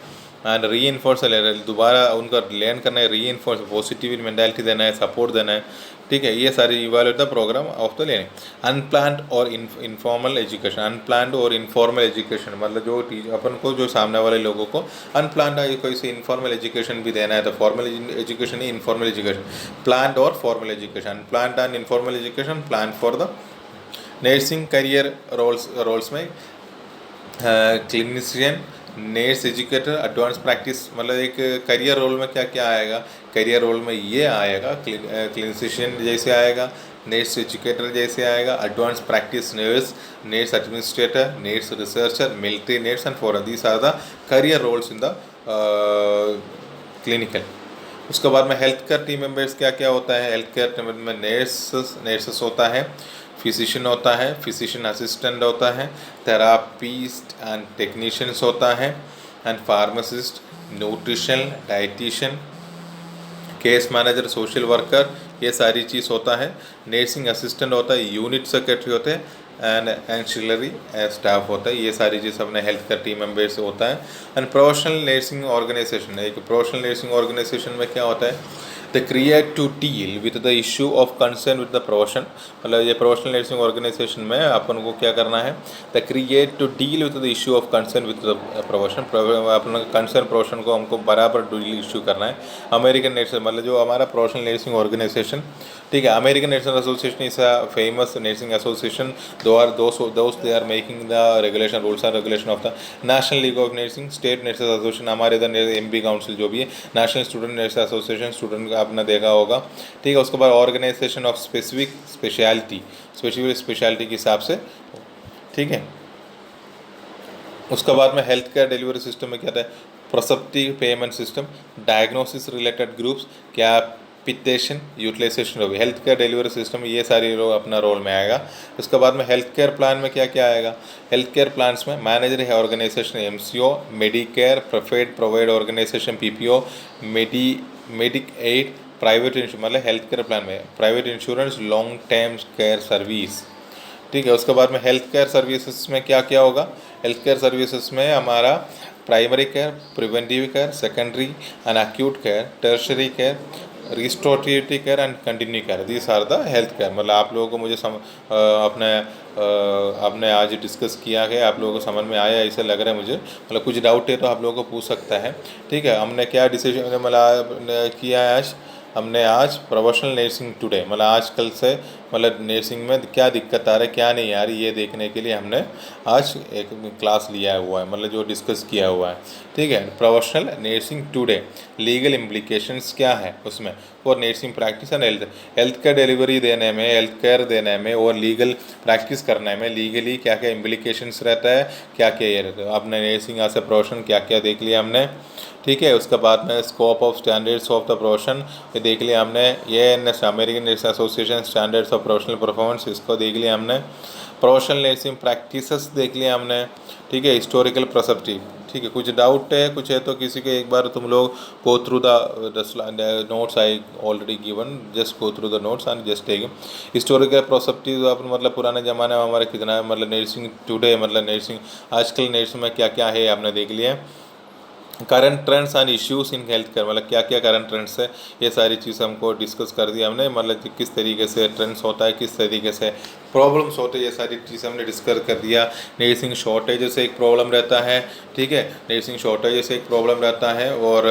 एंड री इन्फोर्स दोबारा उनका लर्न करना है, री इन्फोर्स पॉजिटिव मेंटालिटी देना है, सपोर्ट देना है। ठीक है, ये सारी evaluate the program of the learning. Unplanned और इनफॉर्मल एजुकेशन। अनप्लान्ड और इनफॉर्मल एजुकेशन मतलब जो अपन को जो सामने वाले लोगों को अनप्लान्ड है, कोई से इनफॉर्मल एजुकेशन भी देना है तो फॉर्मल एजुकेशन ही, इनफॉर्मल एजुकेशन, प्लान्ड और formal education. Unplanned and informal education, plan for the nursing career roles में clinician, nurse educator, advance practice. मतलब एक करियर रोल में क्या क्या आएगा, करियर रोल में ये आएगा, क्लिनिशियन जैसे आएगा, नर्स एजुकेटर जैसे आएगा, advance practice nurse, nurse administrator, nurse researcher, military nurse and foreign. These are the career roles in the clinical. उसके बाद में हेल्थ केयर टीम मेंबर्स क्या क्या होता है। हेल्थ केयर टीम में नर्सेस होता है, फिजिशियन होता है, फिजिशियन असिस्टेंट होता है, थेरापिस्ट एंड टेक्नीशियंस होता है, and pharmacist, nutrition, dietitian, case manager, social worker, ये सारी चीज़ होता है। नर्सिंग असिस्टेंट होता है, यूनिट सेक्रेटरी होते हैं, एंड एंसिलरी स्टाफ होता है। ये सारी चीज़ अपने हेल्थ केयर टीम मेंबर से होता है। एंड प्रोफेशनल नर्सिंग ऑर्गेनाइजेशन, एक प्रोफेशनल नर्सिंग ऑर्गेनाइजेशन में क्या होता है, the create to deal with the issue of concern with the profession. मतलब ये प्रोफेशनल नर्सिंग ऑर्गेनाइजेशन में अपन को क्या करना है, the create to deal with the issue of concern with the profession. अपना कंसर्न प्रोफेशन को हमको बराबर डील इशू करना है। अमेरिकन नर्सिंग मतलब जो हमारा प्रोफेशनल नर्सिंग ऑर्गेनाइजेशन, ठीक है, American nursing association is a famous nursing association. They are making the regulation, rules and regulation of the national league of nursing, state nurses association, हमारे इधर MP council जो भी है, national student nurse association, student का आपने देखा होगा। ठीक है, उसके बाद ऑर्गेनाइजेशन ऑफ स्पेसिफिक स्पेशलिटी के हिसाब से। ठीक है, उसके बाद में हेल्थ केयर डिलीवरी सिस्टम में क्या था, prospective payment system, diagnosis related groups, capitation, utilization होगी। हेल्थ केयर डिलीवरी सिस्टम ये सारी अपना रोल में आएगा। उसके बाद में हेल्थ केयर प्लान में क्या क्या आएगा, हेल्थ केयर प्लान्स में मैनेजर है organization MCO, Medicare, preferred provide organization PPO, Medicaid, private insurance मतलब हेल्थ केयर प्लान में private insurance, long term care service. ठीक है, उसके बाद में हेल्थ केयर सर्विसेज में क्या क्या होगा, हेल्थ केयर सर्विसेज में हमारा primary care, preventive care, secondary and acute care, tertiary care, restorative care and continue care. These are the health care. मतलब आप लोगों को मुझे आपने आज डिस्कस किया है, आप लोगों को समझ में आया ऐसा लग रहा है मुझे। मतलब कुछ डाउट है तो आप लोगों को पूछ सकता है। ठीक है, हमने क्या डिसीजन मतलब किया है आज प्रोफेशनल नर्सिंग टुडे, मतलब आजकल से मतलब नर्सिंग में क्या दिक्कत आ रहा है क्या नहीं आ रही ये देखने के लिए हमने आज एक क्लास लिया हुआ है, मतलब जो डिस्कस किया हुआ है। ठीक है, professional nursing today, legal implications क्या है उसमें for nursing practice and health care delivery देने में, हेल्थ केयर देने में और लीगल प्रैक्टिस करने में लीगली क्या क्या इम्प्लीकेशंस रहता है, क्या क्या ये रहता है। आपने नर्सिंग एज ए प्रोफेशन क्या क्या देख लिया हमने। ठीक है, उसके बाद में scope of standards of the profession ये देख लिया हमने। ये American nursing association standards of professional performance इसको देख लिया हमने। प्रोफेशनल नर्सिंग प्रैक्टिसेस देख लिया हमने। ठीक है, हिस्टोरिकल प्रोसेप्टिव। ठीक है, कुछ डाउट है कुछ है तो किसी को एक बार तुम लोग go through the notes I already given, just go through the notes and just take historical perspective. आप मतलब पुराने ज़माने में हमारे कितना मतलब नर्सिंग टुडे मतलब नर्सिंग आजकल नर्सिंग में क्या क्या है आपने देख लिया। Current trends and issues in health care, मतलब क्या क्या करंट ट्रेंड्स है, ये सारी चीज़ हमको डिस्कस कर दिया हमने, मतलब कि किस तरीके से ट्रेंड्स होता है, किस तरीके से प्रॉब्लम्स होते हैं, ये सारी चीज़ हमने डिस्कस कर दिया। नर्सिंग शॉर्टेज से एक प्रॉब्लम रहता है, ठीक है, नर्सिंग शॉर्टेज से एक प्रॉब्लम रहता है, और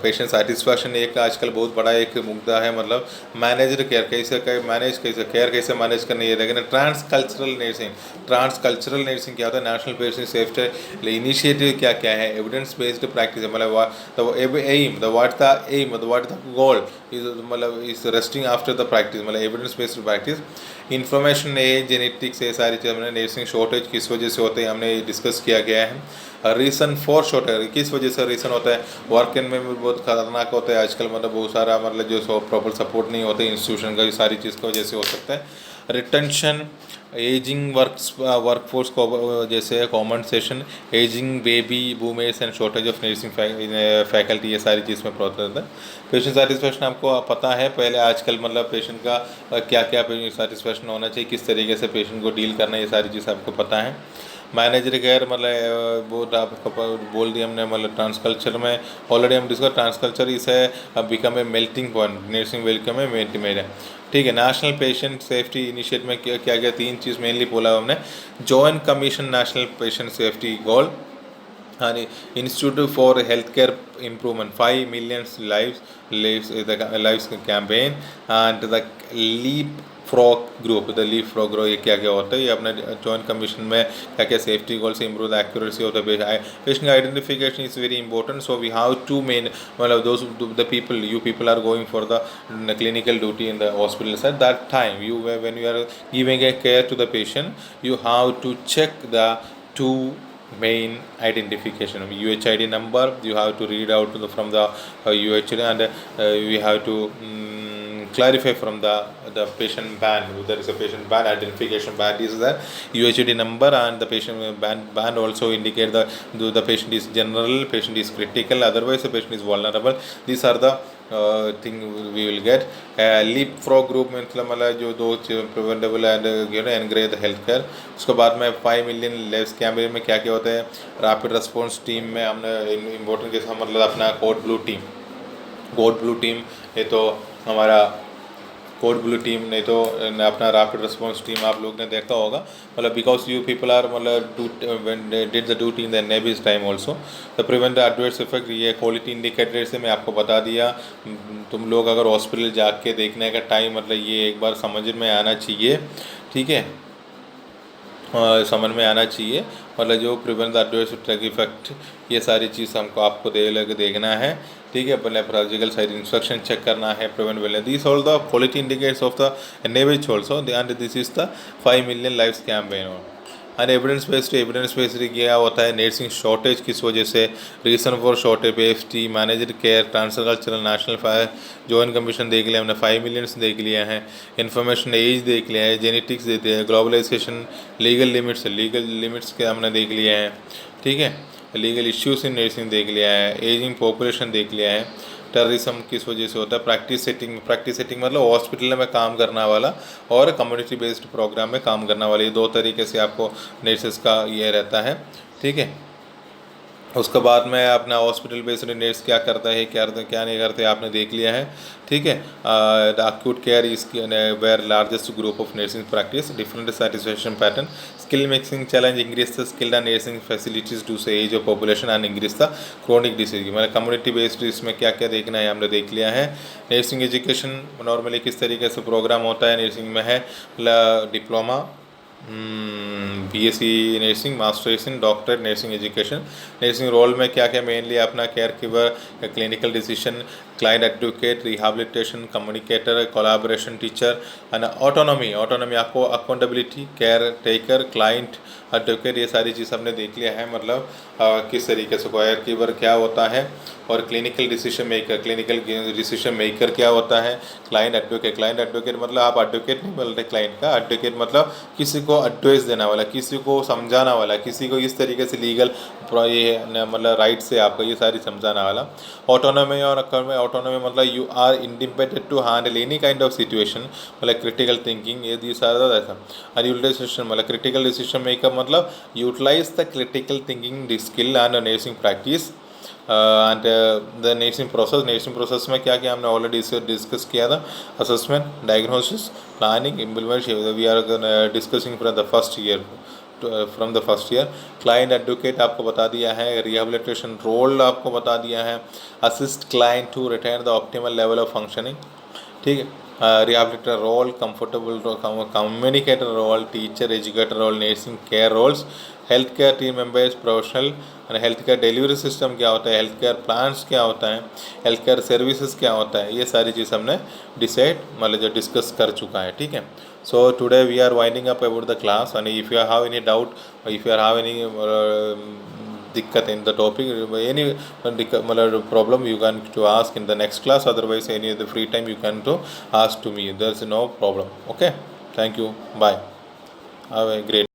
पेशेंट सेटिस्फैक्शन एक आजकल बहुत बड़ा एक मुद्दा है, मतलब मैनेजर केयर कैसे केयर कैसे मैनेज करनी है। लेकिन ट्रांस कल्चरल नर्सिंग क्या होता है, नेशनल पेशेंट सेफ्टी इनिशिएटिव क्या क्या है, एविडेंस बेस्ड प्रैक्टिस, मतलब what the goal is, मतलब is resting after the practice, मतलब evidence based practice. Information age genetics, ये सारी चीज़ हमने नर्सिंग शॉर्टेज किस वजह से होते हैं हमने डिस्कस किया गया है। रीज़न फॉर शॉर्टेज किस वजह से रीज़न होता है, वर्क में भी बहुत खतरनाक होता है आजकल, मतलब बहुत सारा मतलब जो प्रॉपर सपोर्ट नहीं होता इंस्टीट्यूशन का, ये सारी चीज़ की वजह से हो सकता है। रिटेंशन, एजिंग वर्कफोर्स को जैसे compensation, ageing baby boomers and shortage of nursing faculty, ये सारी चीज़ में प्रॉब्लम होता है। पेशेंट सेटिस्फेक्शन आपको पता है पहले आजकल, मतलब पेशेंट का क्या क्या पेशेंट सेटिस्फेक्शन होना चाहिए, किस तरीके से पेशेंट को डील करना है, ये सारी चीज़ आपको पता है। मैनेजर केयर, मतलब वो आपको बोल दिया हमने, मतलब ट्रांसकल्चर में ऑलरेडी हम डिस्कस, ट्रांसकल्चर इसे become a melting point, nursing welcome है मेड, ठीक है। नेशनल पेशेंट सेफ्टी इनिशिएटिव में क्या क्या तीन चीज़ मेनली बोला हमने। Joint commission national patient safety goal and Institute for Healthcare Improvement, 5 million lives campaign, and the leap frog group ये क्या क्या होता है, ये अपने जॉइंट कमीशन में क्या क्या सेफ्टी गोल से improve the accuracy of the patient identification is very important. So we have to main, मतलब those the people you people are going for the clinical duty in the hospitals, at that time you when you are giving a care to the patient, you have to check the two main identification of UHID number, you have to read out from the UHID, and we have to clarify from the patient band. There is a patient band identification band is there, UHID number, and the patient band also indicate the patient is general, patient is critical, otherwise the patient is vulnerable. These are the thing we will get. Leapfrog group में मतलब जो दो preventable and engage health care. उसके बाद में 5 million lives campaign में क्या क्या होता है, रैपिड रिस्पॉन्स टीम में हमने इम्पोर्टेंट केस मतलब अपना कोड ब्लू टीम, ये तो हमारा कोड ब्लू टीम, नहीं तो अपना रैपिड रिस्पॉन्स टीम आप लोग ने देखा होगा, मतलब बिकॉज यू पीपल आर मतलब did the duty in the navies time also the prevent the adverse effect. ये क्वालिटी इंडिकेटर से मैं आपको बता दिया, तुम लोग अगर हॉस्पिटल जाके देखने का टाइम, मतलब ये एक बार समझ में आना चाहिए, ठीक है, समझ में आना चाहिए, मतलब जो प्रिवेंट द एडवर्स इफेक्ट, ये सारी चीज़ हमको आपको देखना है, ठीक है। पहले सर्जिकल साइड इंस्ट्रक्शन चेक करना है, prevent wellness, this all the quality indicators of the navies also, and this is the 5 million lives campaign. And evidence based क्या होता है, नर्सिंग शॉर्टेज किस वजह से, रीज़न फॉर शॉर्टेज, पेस्टी, manager care, transcultural, national fire joint commission देख लिया हमने, 5 मिलियंस देख लिया है, इन्फॉर्मेशन एज देख लिया है, जेनेटिक्स देते हैं, ग्लोबलाइजेशन, लीगल लिमिट्स के हमने देख लिया है, ठीक है, लीगल इश्यूज इन नर्सिंग देख लिया है, एजिंग पॉपुलेशन देख लिया है, टेररिज्म किस वजह से होता है, प्रैक्टिस सेटिंग मतलब हॉस्पिटल में काम करना वाला और कम्युनिटी बेस्ड प्रोग्राम में काम करना वाला, ये दो तरीके से आपको नर्सेस का ये रहता है, ठीक है। उसके बाद में अपना हॉस्पिटल बेस्ड नर्स क्या करता है, क्या नहीं करते, आपने देख लिया है, ठीक है। The acute care is where largest group of nursing practice, different satisfaction pattern, skill mixing challenge, increase the skilled and nursing facilities to say age of population and increase the chronic disease, मतलब community based इसमें क्या क्या देखना है हमने देख लिया है। नर्सिंग एजुकेशन नॉर्मली किस तरीके से प्रोग्राम होता है नर्सिंग में है, diploma, BSc nursing, masters in doctor nursing education. Nursing role में क्या क्या मेनली अपना care giver, clinical decision, client advocate, rehabilitation, communicator, collaboration, teacher and autonomy आपको accountability, care taker, client advocate, ये सारी चीज़ हमने देख लिया है, मतलब किस तरीके से केयर गिवर क्या होता है, और क्लिनिकल डिसीजन मेकर क्या होता है, क्लाइंट एडवोकेट मतलब आप एडवोकेट नहीं बोलते क्लाइंट का, एडवोकेट मतलब किसी को एडवाइस देने वाला, किसी को समझाना वाला, किसी को इस तरीके से लीगल ये मतलब राइट से आपका ये सारी समझाने वाला। ऑटोनॉमी मतलब you are independent to handle any kind of situation, मतलब क्रिटिकल थिंकिंग, ये दिस आर द और यूटिलाइजेशन मतलब क्रिटिकल डिसीजन मेकर मतलब utilize the critical thinking skill and nursing practice and the nursing process में क्या क्या हमने ऑलरेडी डिस्कस किया था, assessment, diagnosis, planning, implementation, we are discussing from the first year. Client advocate आपको बता दिया है, रिहेबिलिटेशन रोल आपको बता दिया है, assist client to retain the optimal level of functioning, ठीक है। Rehabilitator role, comfortable communicator role, teacher educator role, nursing care roles, health care team members, professional और हेल्थ केयर डिलीवरी सिस्टम क्या होता है, हेल्थ केयर प्लान्स क्या होता है, health care services क्या होता है, ये सारी चीज़ हमने डिसाइड मतलब जो डिस्कस कर चुका है, ठीक है। So today we are winding up about the class, and if you have any doubt, if you have any दिक्कत इन द टॉपिक, एनी मतलब problem, you can to ask in the next class, otherwise any the free time you can to ask to me, there is no problem, okay. Thank you, bye, have a great